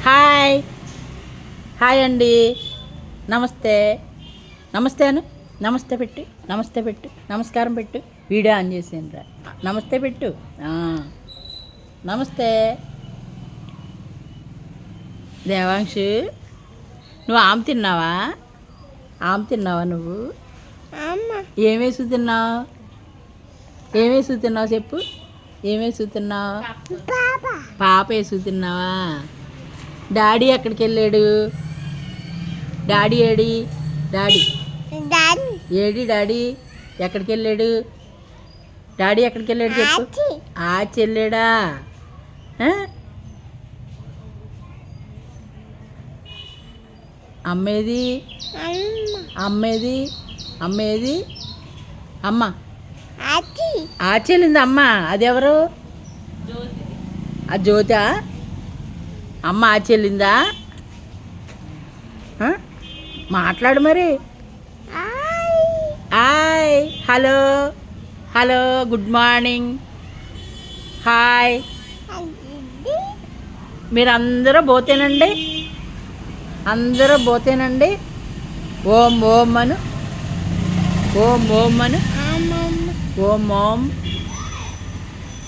Hi hi అండి. నమస్తే నమస్తే అను. నమస్తే పెట్టు, నమస్తే పెట్టు, నమస్కారం పెట్టు. వీడియో ఆన్ చేసేయండి రా. నమస్తే పెట్టు. నమస్తే దేవాంశు. నువ్వు ఆమె తిన్నావా? ఆమె తిన్నావా నువ్వు? ఏమేసి తిన్నావు? ఏమేసి తిన్నావు చెప్పు. ఏమేసి తిన్నావు? పాప వేసు తిన్నావా? డాడీ ఎక్కడికి వెళ్ళాడు? Daddy AD? Daddy AD? Daddy ఎక్కడికి వెళ్ళాడు? డాడీ ఎక్కడికి వెళ్ళాడు చెప్పు. ఆచి వెళ్ళాడా? అమ్మేది? అమ్మేది? అమ్మేది? అమ్మ ఆచి వెళ్ళింది. అమ్మ అది ఎవరు? ఆ జ్యోతా? అమ్మ ఆచి వెళ్ళిందా? మాట్లాడు మరి. Hi, hello, hello, good morning, hi. మీరందరూ పోతేనండి, అందరూ పోతేనండి. ఓం ఓం అను, ఓం ఓం అను, ఓం ఓం.